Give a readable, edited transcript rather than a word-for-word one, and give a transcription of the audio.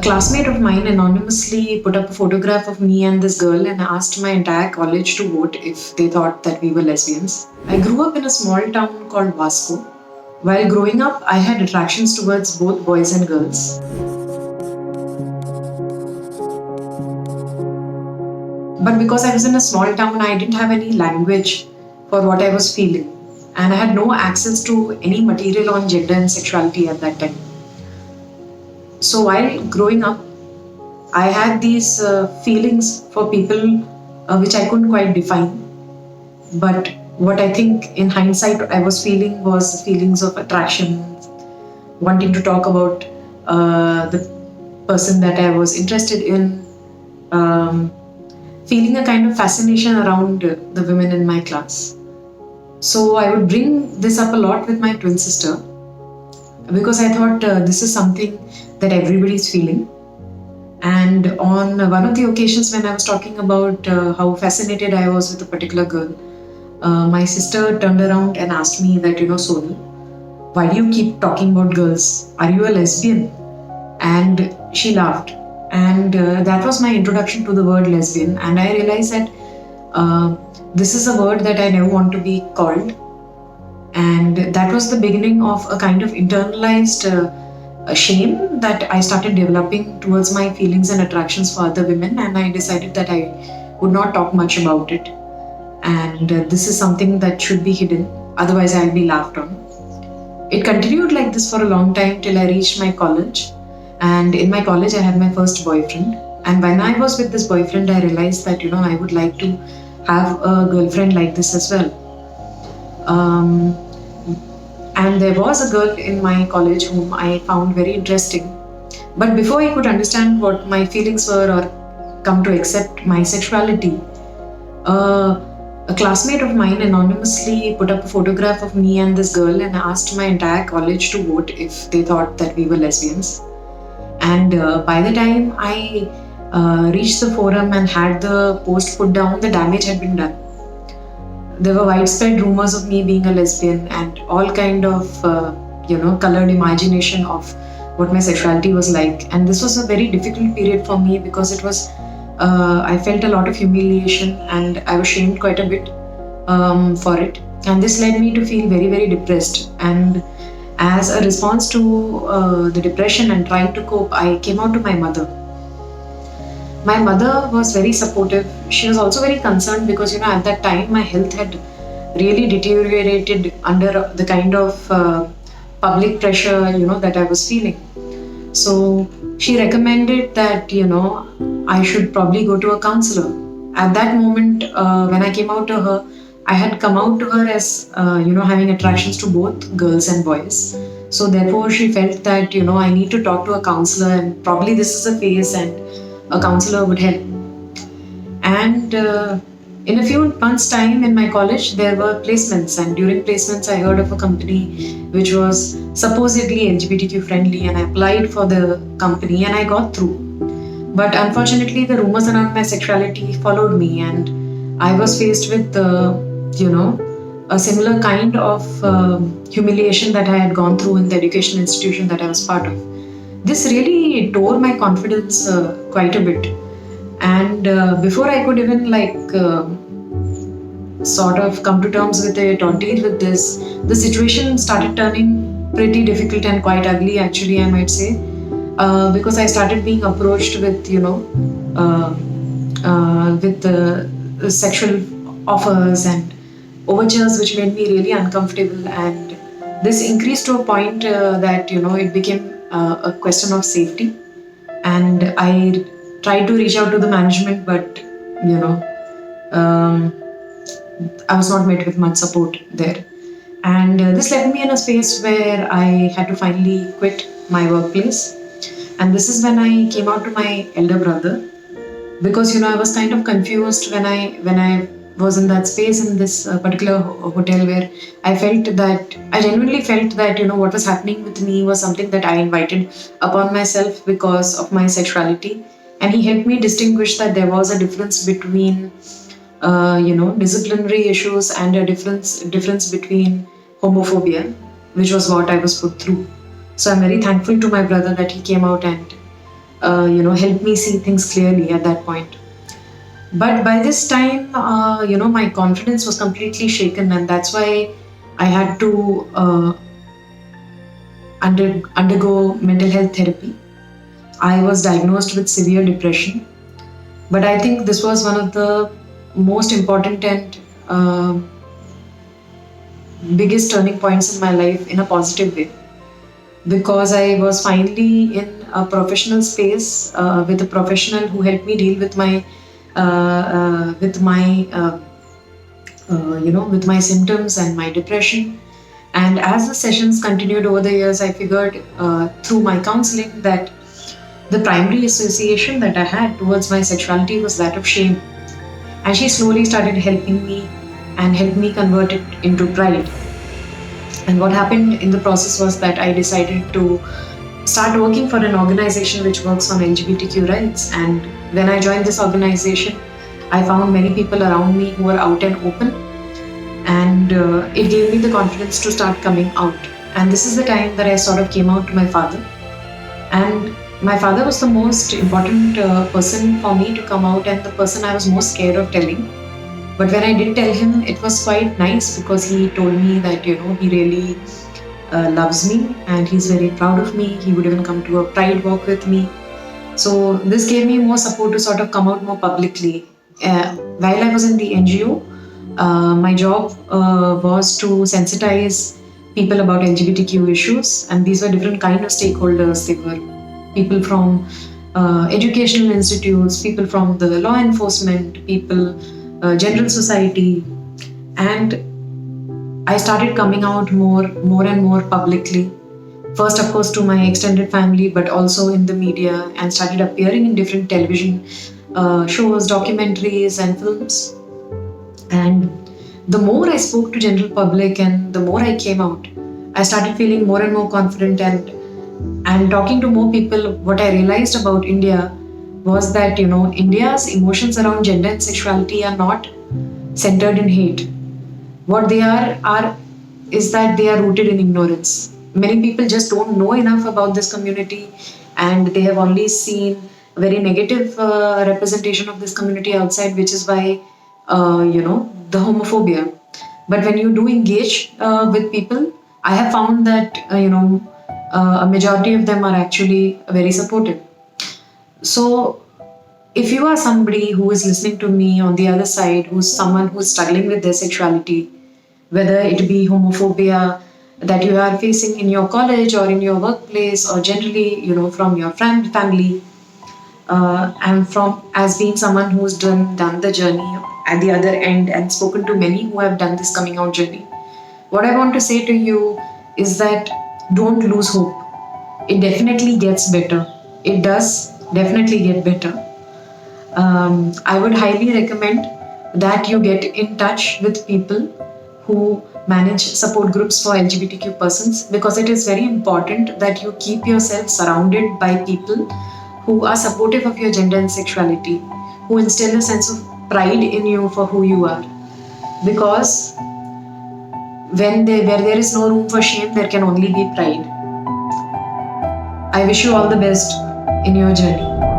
A classmate of mine anonymously put up a photograph of me and this girl and asked my entire college to vote if they thought that we were lesbians. I grew up in a small town called Vasco. While growing up, I had attractions towards both boys and girls. But because I was in a small town, I didn't have any language for what I was feeling. And I had no access to any material on gender and sexuality at that time. So while growing up, I had these feelings for people which I couldn't quite define. But what I think in hindsight I was feeling was feelings of attraction, wanting to talk about the person that I was interested in, feeling a kind of fascination around the women in my class. So I would bring this up a lot with my twin sister because I thought this is something that everybody's feeling. And on one of the occasions when I was talking about how fascinated I was with a particular girl, my sister turned around and asked me that, Sonal, why do you keep talking about girls? Are you a lesbian? And she laughed. And that was my introduction to the word lesbian. And I realized that this is a word that I never want to be called. And that was the beginning of a kind of internalized shame that I started developing towards my feelings and attractions for other women. And I decided that I would not talk much about it. And this is something that should be hidden, otherwise I'll be laughed on. It continued like this for a long time till I reached my college. And in my college, I had my first boyfriend. And when I was with this boyfriend, I realized that, I would like to have a girlfriend like this as well. And there was a girl in my college whom I found very interesting. But before I could understand what my feelings were or come to accept my sexuality, a classmate of mine anonymously put up a photograph of me and this girl and asked my entire college to vote if they thought that we were lesbians. And by the time I reached the forum and had the post put down, the damage had been done. There were widespread rumors of me being a lesbian and all kind of, colored imagination of what my sexuality was like. And this was a very difficult period for me because it was, I felt a lot of humiliation and I was shamed quite a bit for it. And this led me to feel very, very depressed. And as a response to the depression and trying to cope, I came out to my mother. My mother was very supportive. She was also very concerned because, at that time my health had really deteriorated under the kind of public pressure, that I was feeling. So she recommended that, I should probably go to a counselor. At that moment, when I came out to her, I had come out to her as, having attractions to both girls and boys. So therefore, she felt that, I need to talk to a counselor and probably this is a phase and a counselor would help. And in a few months' time in my college, there were placements. And during placements, I heard of a company which was supposedly LGBTQ friendly. And I applied for the company and I got through. But unfortunately, the rumors around my sexuality followed me. And I was faced with a similar kind of humiliation that I had gone through in the education institution that I was part of. This really tore my confidence quite a bit. And before I could even sort of come to terms with it or deal with this, the situation started turning pretty difficult and quite ugly, actually, I might say, because I started being approached with, with sexual offers and overtures which made me really uncomfortable, and this increased to a point that it became a question of safety, and I tried to reach out to the management, but I was not met with much support there, and this left me in a space where I had to finally quit my workplace. And this is when I came out to my elder brother, because I was kind of confused when I was in that space in this particular hotel, where I genuinely felt that what was happening with me was something that I invited upon myself because of my sexuality, and he helped me distinguish that there was a difference between disciplinary issues and a difference between homophobia, which was what I was put through. So I'm very thankful to my brother that he came out and helped me see things clearly at that point. But by this time, my confidence was completely shaken, and that's why I had to undergo mental health therapy. I was diagnosed with severe depression, but I think this was one of the most important and biggest turning points in my life in a positive way, because I was finally in a professional space with a professional who helped me deal with my with my symptoms and my depression. And as the sessions continued over the years, I figured through my counseling that the primary association that I had towards my sexuality was that of shame. And she slowly started helping me and helped me convert it into pride. And what happened in the process was that I decided to start working for an organization which works on LGBTQ rights. And when I joined this organization, I found many people around me who were out and open, and it gave me the confidence to start coming out. And this is the time that I sort of came out to my father. And my father was the most important person for me to come out, and the person I was most scared of telling. But when I did tell him, it was quite nice, because he told me that, he really loves me and he's very proud of me. He would even come to a pride walk with me. So this gave me more support to sort of come out more publicly. While I was in the NGO, my job was to sensitize people about LGBTQ issues, and these were different kind of stakeholders. They were people from educational institutes, people from the law enforcement, people, general society, and I started coming out more and more publicly. First, of course, to my extended family, but also in the media, and started appearing in different television shows, documentaries, and films. And the more I spoke to general public and the more I came out, I started feeling more and more confident, and talking to more people. What I realized about India was that India's emotions around gender and sexuality are not centered in hate. What they are is that they are rooted in ignorance. Many people just don't know enough about this community, and they have only seen a very negative representation of this community outside, which is why the homophobia. But when you do engage with people, I have found that a majority of them are actually very supportive. So if you are somebody who is listening to me on the other side, who's someone who's struggling with their sexuality, whether it be homophobia that you are facing in your college or in your workplace, or generally, from your family, and from as being someone who's done the journey at the other end and spoken to many who have done this coming out journey, what I want to say to you is that don't lose hope. It definitely gets better. It does definitely get better. I would highly recommend that you get in touch with people who manage support groups for LGBTQ persons, because it is very important that you keep yourself surrounded by people who are supportive of your gender and sexuality, who instill a sense of pride in you for who you are. Because where there is no room for shame, there can only be pride. I wish you all the best in your journey.